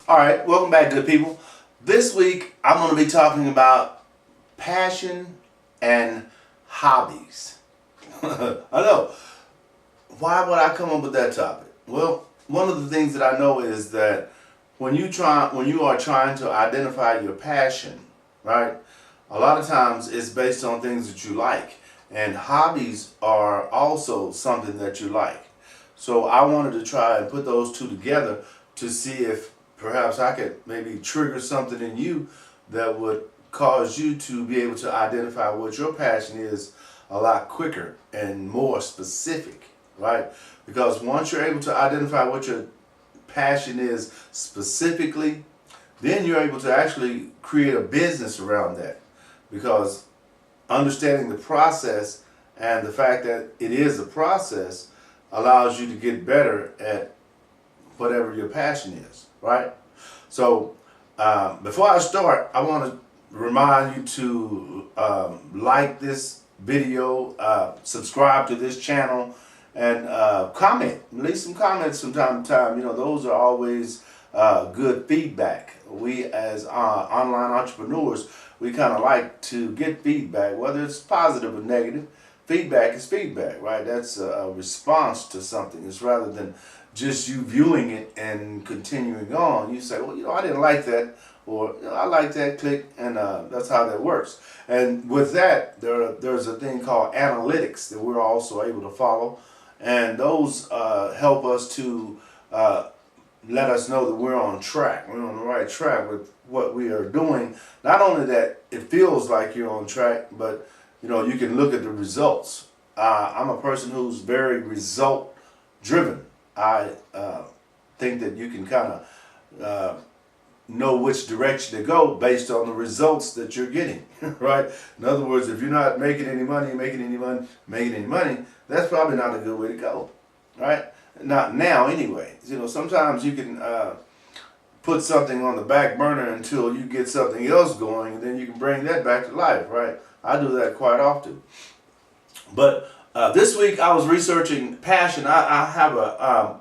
All right, welcome back, good people. This week, I'm going to be talking about passion and hobbies. I know. Why would I come up with that topic? Well, one of the things that I know is that when you are trying to identify your passion, right? A lot of times it's based on things that you like, and hobbies are also something that you like. So I wanted to try and put those two together to see if perhaps I could maybe trigger something in you that would cause you to be able to identify what your passion is a lot quicker and more specific, right? Because once you're able to identify what your passion is specifically, then you're able to actually create a business around that. Because understanding the process and the fact that it is a process allows you to get better at whatever your passion is, right? So before I start, I want to remind you to like this video, subscribe to this channel, and comment. Leave some comments from time to time. You know, those are always good feedback. We as online entrepreneurs, we kind of like to get feedback, whether it's positive or negative. Feedback is feedback, right? That's a response to something. It's rather than just you viewing it and continuing on. You say, well, you know, I didn't like that, or you know, I like that, click, and that's how that works. And with that, there's a thing called analytics that we're also able to follow, and those help us to let us know that we're on track. We're on the right track with what we are doing. Not only that it feels like you're on track, but you know, you can look at the results. I'm a person who's very result driven. I think that you can kind of know which direction to go based on the results that you're getting, right? In other words, if you're not making any money, making any money, that's probably not a good way to go, right? Not now anyway. You know, sometimes you can put something on the back burner until you get something else going, and then you can bring that back to life, right? I do that quite often. But this week I was researching passion. I have a,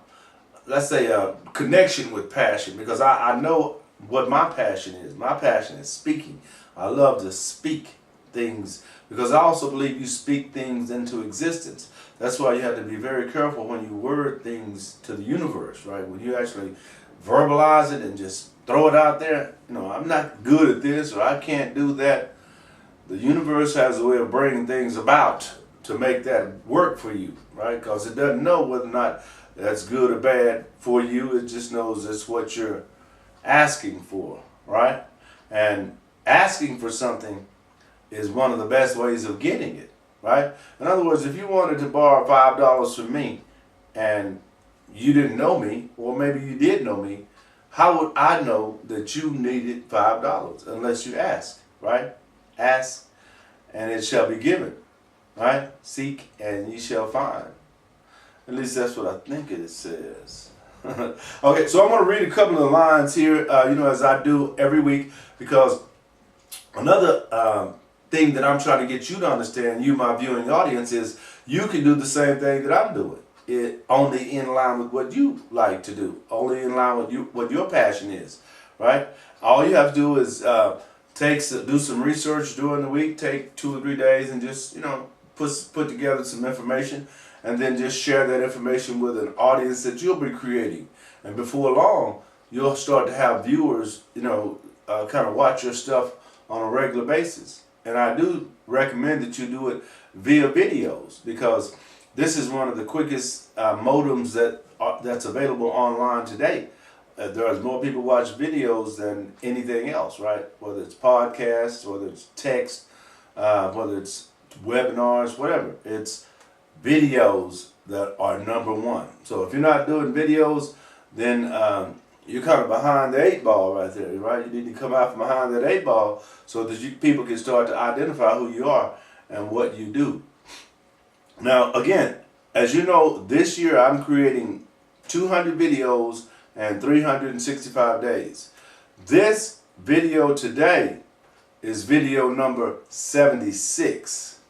let's say, a connection with passion because I know what my passion is. My passion is speaking. I love to speak things because I also believe you speak things into existence. That's why you have to be very careful when you word things to the universe, right? When you actually verbalize it and just throw it out there. You know, I'm not good at this or I can't do that. The universe has a way of bringing things about to make that work for you, right? Because it doesn't know whether or not that's good or bad for you. It just knows it's what you're asking for, right? And asking for something is one of the best ways of getting it, right? In other words, if you wanted to borrow $5 from me and you didn't know me, or maybe you did know me, how would I know that you needed $5 unless you ask, right? Ask, and it shall be given, right? Seek, and ye shall find. At least that's what I think it says. Okay, so I'm going to read a couple of lines here, you know, as I do every week, because another thing that I'm trying to get you to understand, you, my viewing audience, is you can do the same thing that I'm doing. It only in line with what you like to do, only in line with what your passion is, right? All you have to do is do some research during the week, take 2 or 3 days, and just, you know, put together some information, and then just share that information with an audience that you'll be creating. And before long, you'll start to have viewers, you know, kind of watch your stuff on a regular basis. And I do recommend that you do it via videos because this is one of the quickest modems that's available online today. There's more people watch videos than anything else, right? Whether it's podcasts, whether it's text, whether it's webinars, whatever. It's videos that are number one. So if you're not doing videos, then you're kind of behind the 8 ball right there, right? You need to come out from behind that 8 ball so that people can start to identify who you are and what you do. Now, again, as you know, this year I'm creating 200 videos and 365 days. This video today is video number 76.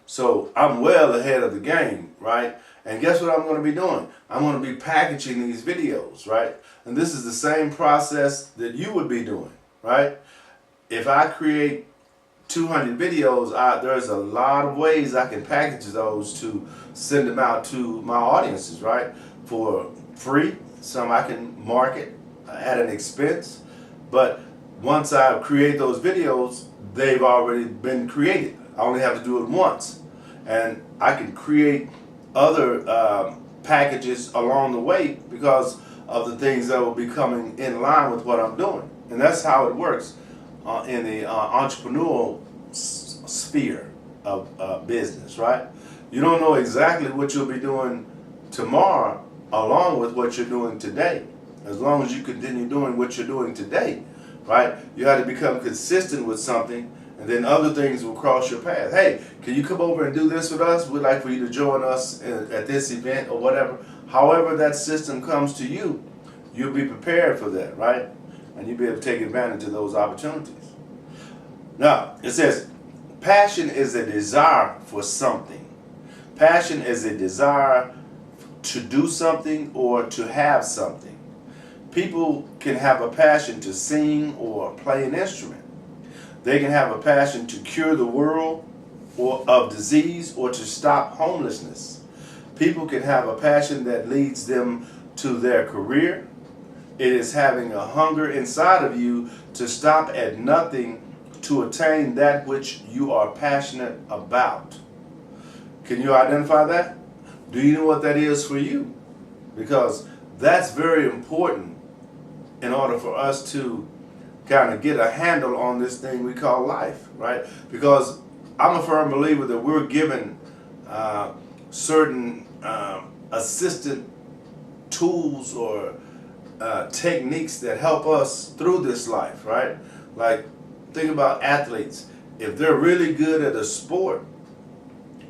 So I'm well ahead of the game, right? And guess what I'm going to be doing? I'm going to be packaging these videos, right? And this is the same process that you would be doing, right? If I create 200 videos, there's a lot of ways I can package those to send them out to my audiences, right? For free, some I can market at an expense. But once I create those videos, they've already been created. I only have to do it once. And I can create other packages along the way because of the things that will be coming in line with what I'm doing. And that's how it works in the entrepreneurial sphere of business, right? You don't know exactly what you'll be doing tomorrow along with what you're doing today. As long as you continue doing what you're doing today, right? You have to become consistent with something, and then other things will cross your path. Hey, can you come over and do this with us? We'd like for you to join us at this event or whatever. However that system comes to you, you'll be prepared for that, right? And you'll be able to take advantage of those opportunities. Now, it says, passion is a desire for something. Passion is a desire to do something or to have something. People can have a passion to sing or play an instrument. They can have a passion to cure the world of disease or to stop homelessness. People can have a passion that leads them to their career. It is having a hunger inside of you to stop at nothing to attain that which you are passionate about. Can you identify that? Do you know what that is for you? Because that's very important in order for us to kind of get a handle on this thing we call life, right? Because I'm a firm believer that we're given certain assistant tools or techniques that help us through this life, right? Like, think about athletes. If they're really good at a sport,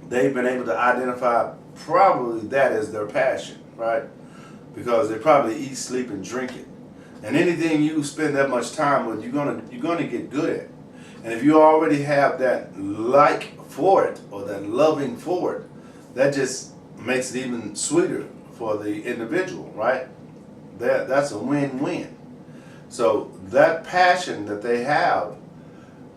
they've been able to identify probably that as their passion, right? Because they probably eat, sleep, and drink it. And anything you spend that much time with, you're gonna get good at. And if you already have that like for it or that loving for it, that just makes it even sweeter for the individual, right? That's a win-win. So that passion that they have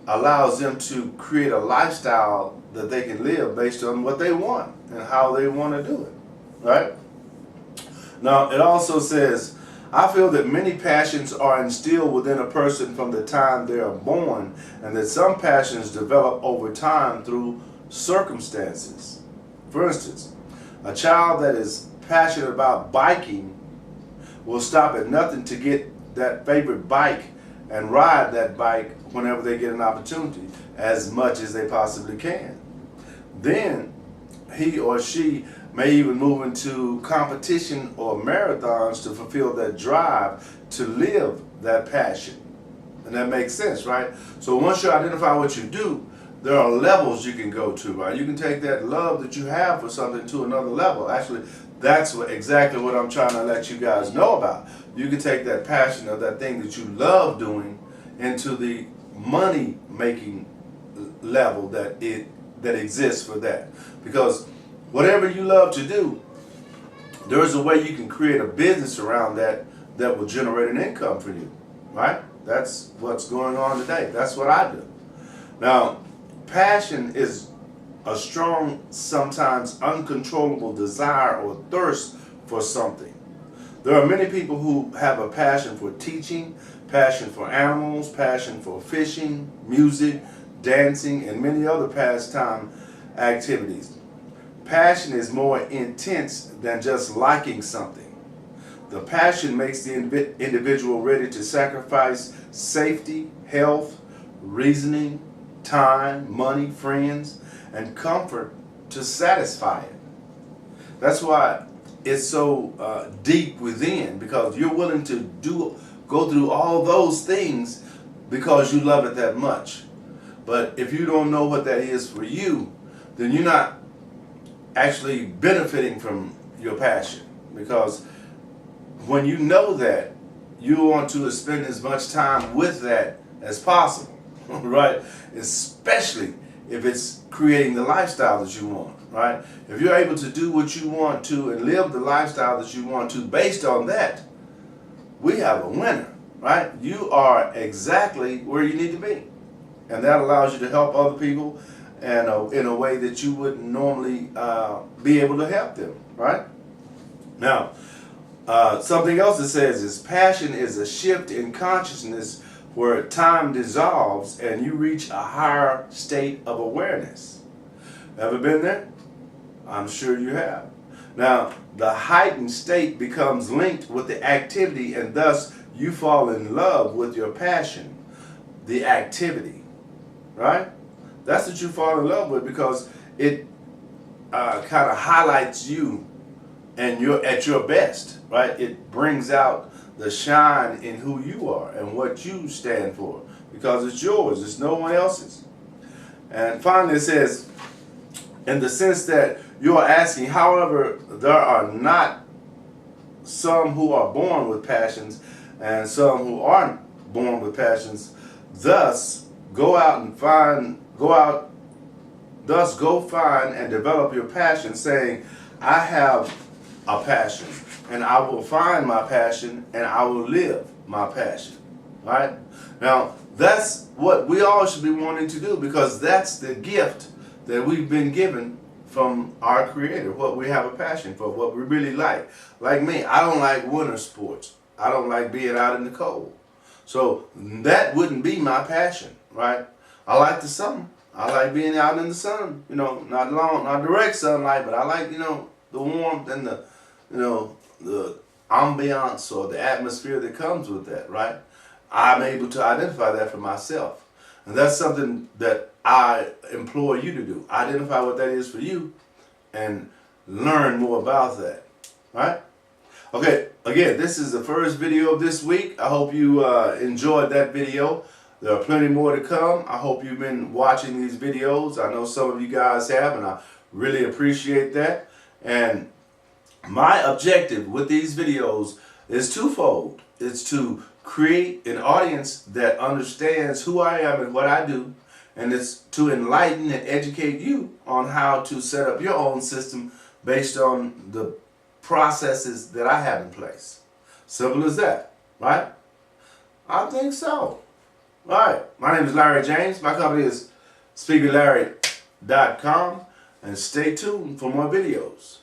allows them to create a lifestyle that they can live based on what they want and how they want to do it, right? Now, it also says, I feel that many passions are instilled within a person from the time they are born, and that some passions develop over time through circumstances. For instance, a child that is passionate about biking will stop at nothing to get that favorite bike and ride that bike whenever they get an opportunity, as much as they possibly can. Then he or she may even move into competition or marathons to fulfill that drive to live that passion. And that makes sense, right? So once you identify what you do, there are levels you can go to, right? You can take that love that you have for something to another level. Actually, that's exactly what I'm trying to let you guys know about. You can take that passion of that thing that you love doing into the money-making level that exists for that. Because whatever you love to do, there's a way you can create a business around that will generate an income for you, right? That's what's going on today. That's what I do. Now, passion is a strong, sometimes uncontrollable desire or thirst for something. There are many people who have a passion for teaching, passion for animals, passion for fishing, music, dancing, and many other pastime activities. Passion is more intense than just liking something. The passion makes the individual ready to sacrifice safety, health, reasoning, time, money, friends, and comfort to satisfy it. That's why it's so deep within, because you're willing to go through all those things because you love it that much. But if you don't know what that is for you, then you're not actually benefiting from your passion. Because when you know that, you want to spend as much time with that as possible, right? Especially if it's creating the lifestyle that you want. right? If you're able to do what you want to and live the lifestyle that you want to based on that, we have a winner, right? You are exactly where you need to be. And that allows you to help other people and in a way that you wouldn't normally be able to help them, right? Now, something else it says is passion is a shift in consciousness where time dissolves and you reach a higher state of awareness. Ever been there? I'm sure you have. Now, the heightened state becomes linked with the activity, and thus you fall in love with your passion, the activity, right? That's what you fall in love with, because it kind of highlights you and you're at your best, right? It brings out the shine in who you are and what you stand for, because it's yours, it's no one else's. And finally it says, in the sense that you are asking, however, there are not some who are born with passions and some who aren't born with passions. Thus, go find and develop your passion, saying, I have a passion, and I will find my passion, and I will live my passion. Right? Now, that's what we all should be wanting to do, because that's the gift that we've been given from our Creator, what we have a passion for, what we really like. Like me, I don't like winter sports. I don't like being out in the cold. So that wouldn't be my passion, right? I like the summer. I like being out in the sun, not direct sunlight, but I like, the warmth and the ambiance or the atmosphere that comes with that, right? I'm able to identify that for myself. And that's something that I implore you to do. Identify what that is for you and learn more about that, right? Okay, again, this is the first video of this week. I hope you enjoyed that video. There are plenty more to come. I hope you've been watching these videos. I know some of you guys have, and I really appreciate that. And my objective with these videos is twofold. It's to create an audience that understands who I am and what I do, and it's to enlighten and educate you on how to set up your own system based on the processes that I have in place. Simple as that, right? I think so. All right. My name is Larry James. My company is SpeakerLarry.com, and stay tuned for more videos.